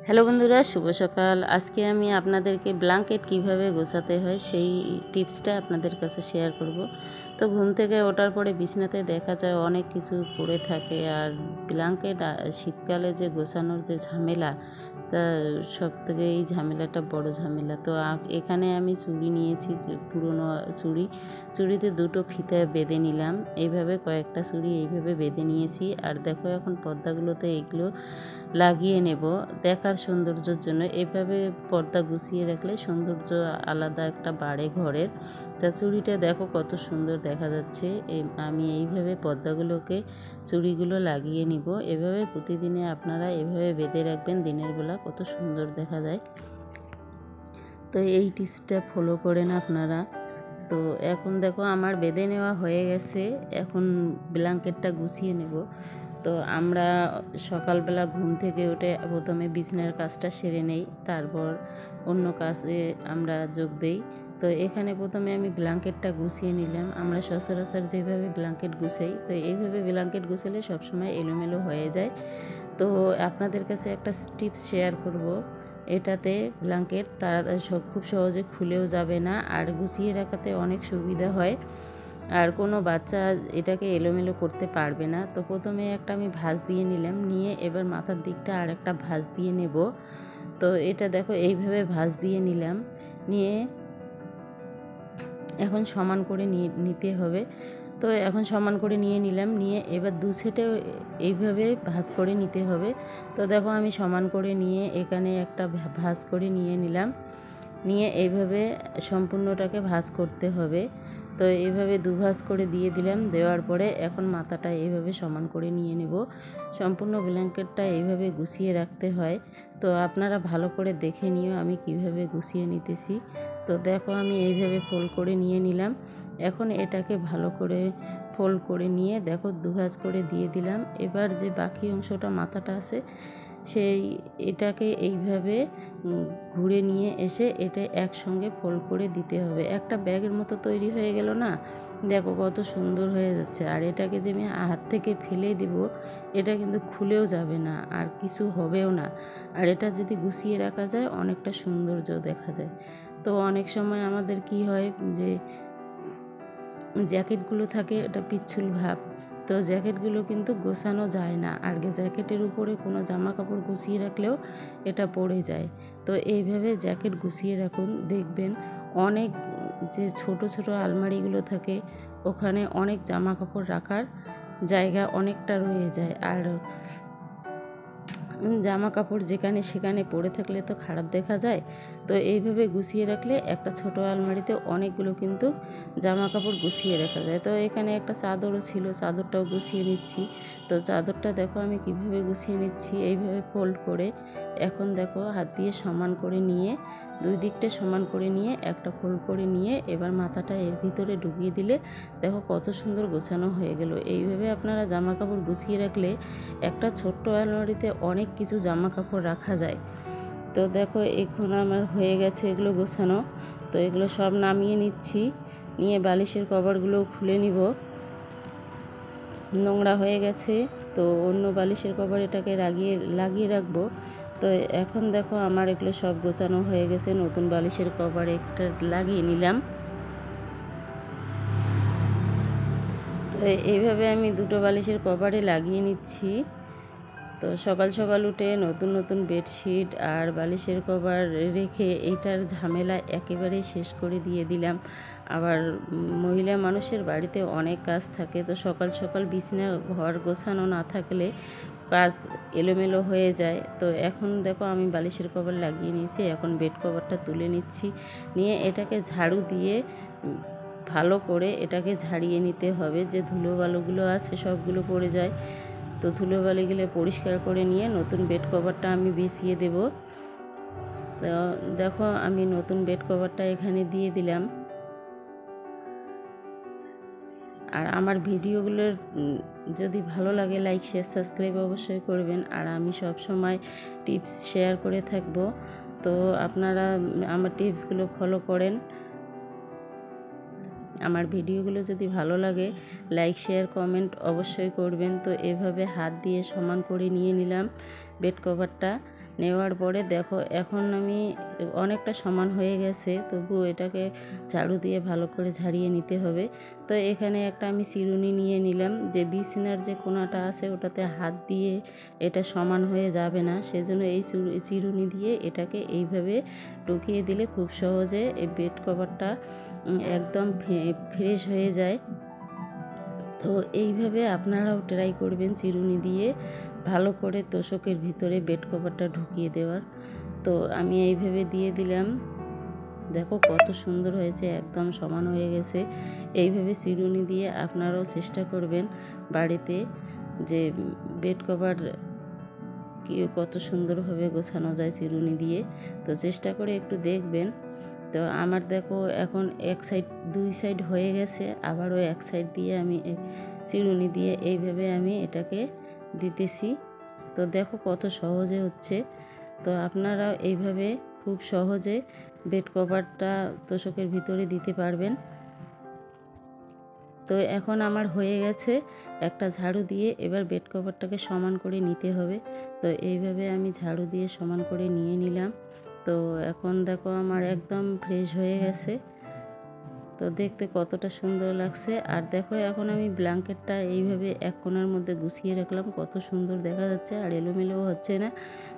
Hello বন্ধুরা, শুভ সকাল। আজকে আমি আপনাদেরকে ব্ল্যাঙ্কেট কিভাবে গোছাতে হয় সেই টিপসটা আপনাদের কাছে শেয়ার করব। তো ঘুম থেকে ওঠার পরে বিছানাতে দেখা যায় অনেক কিছু পড়ে থাকে, আর ব্ল্যাঙ্কেট শীতকালে যে গোছানোর যে ঝামেলা, তা সব থেকে এই ঝামেলাটা বড় ঝামেলা। তো এখানে আমি চুড়ি নিয়েছি, পুরনো চুড়িতে দুটো ফিতে বেঁধে নিলাম। এইভাবে কয়েকটা চুড়ি এইভাবে বেঁধে নিয়েছি। আর দেখো এখন পর্দাগুলোতে এগুলো লাগিয়ে নেব দেখার সৌন্দর্যের জন্য। এভাবে পর্দা গুছিয়ে রাখলে সৌন্দর্য আলাদা একটা বাড়ে ঘরের। তা চুড়িটা দেখো কত সুন্দর দেখা যাচ্ছে। আমি এইভাবে পর্দাগুলোকে চুড়িগুলো লাগিয়ে নিব। এভাবে প্রতিদিনে আপনারা এভাবে বেঁধে রাখবেন, দিনের বেলা কত সুন্দর দেখা যায়। তো এই টিপসটা ফলো করেন আপনারা। তো এখন দেখো আমার বেঁধে নেওয়া হয়ে গেছে, এখন ব্ল্যাঙ্কেটটা গুছিয়ে নেব। তো আমরা সকালবেলা ঘুম থেকে উঠে প্রথমে বিছানার কাজটা সেরে নেই, তারপর অন্য কাজে আমরা যোগ দেই। তো এখানে প্রথমে আমি ব্ল্যাঙ্কেটটা গুছিয়ে নিলাম। আমরা সচরাচর যেভাবে ব্ল্যাঙ্কেট গুছাই, তো এইভাবে ব্ল্যাঙ্কেট গুছালে সবসময় এলোমেলো হয়ে যায়। তো আপনাদের কাছে একটা টিপস শেয়ার করব। এটাতে ব্ল্যাঙ্কেট তাড়াতাড়ি খুব সহজে খুলেও যাবে না, আর গুছিয়ে রাখাতে অনেক সুবিধা হয়, আর কোনো বাচ্চা এটাকে এলোমেলো করতে পারবে না। তো প্রথমে একটা আমি ভাঁজ দিয়ে নিলাম, নিয়ে এবার মাথার দিকটা আর একটা ভাঁজ দিয়ে নেব। তো এটা দেখো এইভাবে ভাঁজ দিয়ে নিলাম, নিয়ে এখন সমান করে নিতে হবে। তো এখন সমান করে নিয়ে নিলাম, নিয়ে এবার দু সেটে এইভাবে ভাঁজ করে নিতে হবে। তো দেখো আমি সমান করে নিয়ে এখানে একটা ভাঁজ করে নিয়ে নিলাম, নিয়ে এইভাবে সম্পূর্ণটাকে ভাঁজ করতে হবে। তো এইভাবে দুভাঁজ করে দিয়ে দিলাম, দেওয়ার পরে এখন মাথাটা এইভাবে সমান করে নিয়ে নেব। সম্পূর্ণ ব্ল্যাঙ্কেটটা এইভাবে গুছিয়ে রাখতে হয়। তো আপনারা ভালো করে দেখে নিও আমি কিভাবে গুছিয়ে নিতেছি। তো দেখো আমি এইভাবে ফোল্ড করে নিয়ে নিলাম। এখন এটাকে ভালো করে ফোল্ড করে নিয়ে দেখো দুভাঁজ করে দিয়ে দিলাম। এবার যে বাকি অংশটা মাথাটা আছে, সেই এটাকে এইভাবে ঘুরে নিয়ে এসে এটা একসঙ্গে ফোল্ড করে দিতে হবে। একটা ব্যাগের মতো তৈরি হয়ে গেল না? দেখো কত সুন্দর হয়ে যাচ্ছে। আর এটাকে যে আমি হাত থেকে ফেলে দিব, এটা কিন্তু খুলেও যাবে না, আর কিছু হবেও না। আর এটা যদি গুছিয়ে রাখা যায় অনেকটা সৌন্দর্য দেখা যায়। তো অনেক সময় আমাদের কি হয় যে জ্যাকেটগুলো থাকে এটা পিচ্ছুল ভাব, তো জ্যাকেটগুলো কিন্তু গোছানো যায় না, আর জ্যাকেটের উপরে কোনো জামা কাপড় গুছিয়ে রাখলেও এটা পড়ে যায়। তো এইভাবে জ্যাকেট গুছিয়ে রাখুন, দেখবেন অনেক যে ছোট ছোট আলমারিগুলো থাকে ওখানে অনেক জামা কাপড় রাখার জায়গা অনেকটা রয়ে যায়। আর জামা কাপড় যেখানে সেখানে পড়ে থাকলে তো খারাপ দেখা যায়। তো এইভাবে গুছিয়ে রাখলে একটা ছোট আলমারিতে অনেকগুলো কিন্তু জামা কাপড় গুছিয়ে রাখা যায়। তো এখানে একটা চাদরও ছিল, চাদরটাও গুছিয়ে নিচ্ছি। তো চাদরটা দেখো আমি কিভাবে গুছিয়ে নিচ্ছি, এইভাবে ফোল্ড করে এখন দেখো হাত দিয়ে সমান করে নিয়ে দুই দিকটা সমান করে নিয়ে একটা ফোল্ড করে নিয়ে এবার মাথাটা এর ভিতরে ঢুকিয়ে দিলে দেখো কত সুন্দর গোছানো হয়ে গেল। এইভাবে আপনারা জামা কাপড় গুছিয়ে রাখলে একটা ছোট্ট আলমারিতে অনেক কিছু জামা কাপড় রাখা যায়। তো দেখো এখন আমার হয়ে গেছে এগুলো গোছানো। তো এগুলো সব নামিয়ে নিচ্ছি, নিয়ে বালিশের কভারগুলোও খুলে নিব। নোংরা হয়ে গেছে, তো অন্য বালিশের কভার এটাকে লাগিয়ে রাখবো। তো এখন দেখো আমার এগুলো সব গোছানো হয়ে গেছে, নতুন বালিশের কভার একটা লাগিয়ে নিলাম। তো এইভাবে আমি দুটো বালিশের কভারে লাগিয়ে নিচ্ছি। তো সকাল সকাল উঠে নতুন নতুন বেডশিট আর বালিশের কভার রেখে এইটার ঝামেলা একেবারেই শেষ করে দিয়ে দিলাম। আবার মহিলা মানুষের বাড়িতে অনেক কাজ থাকে, তো সকাল সকাল বিছানা ঘর গোছানো না থাকলে কাজ এলোমেলো হয়ে যায়। তো এখন দেখো আমি বালিশের কভার লাগিয়ে নিয়েছি, এখন বেড কভারটা তুলে নিচ্ছি, নিয়ে এটাকে ঝাড়ু দিয়ে ভালো করে এটাকে ঝাড়িয়ে নিতে হবে। যে ধুলোবালুগুলো আছে সবগুলো পড়ে যায়। তো ধুলোবালিগুলো পরিষ্কার করে নিয়ে নতুন বেড কভারটা আমি বিছিয়ে দেব। তো দেখো আমি নতুন বেড কভারটা এখানে দিয়ে দিলাম। আর আমার ভিডিওগুলোর যদি ভালো লাগে লাইক শেয়ার সাবস্ক্রাইব অবশ্যই করবেন। আর আমি সব সময় টিপস শেয়ার করে থাকব, তো আপনারা আমার টিপসগুলো ফলো করেন। আমার ভিডিওগুলো যদি ভালো লাগে লাইক শেয়ার কমেন্ট অবশ্যই করবেন। তো এভাবে হাত দিয়ে সমান করে নিয়ে নিলাম বেড কভারটা। নেওয়ার পরে দেখো এখন আমি অনেকটা সমান হয়ে গেছে, তবু এটাকে ঝাড়ু দিয়ে ভালো করে ঝাড়িয়ে নিতে হবে। তো এখানে একটা আমি চিরুনি নিয়ে নিলাম, যে বিছানার যে কোণাটা আছে ওটাতে হাত দিয়ে এটা সমান হয়ে যাবে না, সেজন্য এই চিরুনি দিয়ে এটাকে এইভাবে ঢুকিয়ে দিলে খুব সহজে এই বেড কভারটা একদম ফ্রেশ হয়ে যায়। তো এইভাবে আপনারাও ট্রাই করবেন চিরুনি দিয়ে ভালো করে তোশকের ভিতরে বেড কভারটা ঢুকিয়ে দেওয়ার। তো আমি এইভাবে দিয়ে দিলাম, দেখো কত সুন্দর হয়েছে, একদম সমান হয়ে গেছে। এইভাবে চিরুনি দিয়ে আপনারাও চেষ্টা করবেন বাড়িতে যে বেড কভার কত সুন্দরভাবে গোছানো যায় চিরুনি দিয়ে। তো চেষ্টা করে একটু দেখবেন। তো আমার দেখো এখন এক সাইড, দুই সাইড হয়ে গেছে, আবারও এক সাইড দিয়ে আমি চিরুনি দিয়ে এইভাবে আমি এটাকে দিতেছি। তো দেখো কত সহজে হচ্ছে। তো আপনারাও এইভাবে খুব সহজে বেড কভারটা তোশকের ভিতরে দিতে পারবেন। তো এখন আমার হয়ে গেছে, একটা ঝাড়ু দিয়ে এবার বেড কভারটাকে সমান করে নিতে হবে। তো এইভাবে আমি ঝাড়ু দিয়ে সমান করে নিয়ে নিলাম। তো এখন দেখো আমার একদম ফ্রেশ হয়ে গেছে। তো দেখতে কতটা সুন্দর লাগছে। আর দেখো এখন আমি ব্ল্যাঙ্কেটটা এইভাবে এক কোণার মধ্যে গুছিয়ে রাখলাম, কত সুন্দর দেখা যাচ্ছে আর এলোমেলোও হচ্ছে না।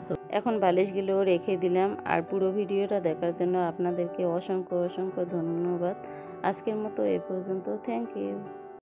তো এখন বালিশগুলোও রেখে দিলাম। আর পুরো ভিডিওটা দেখার জন্য আপনাদেরকে অসংখ্য অসংখ্য ধন্যবাদ। আজকের মতো এ পর্যন্ত, থ্যাংক ইউ।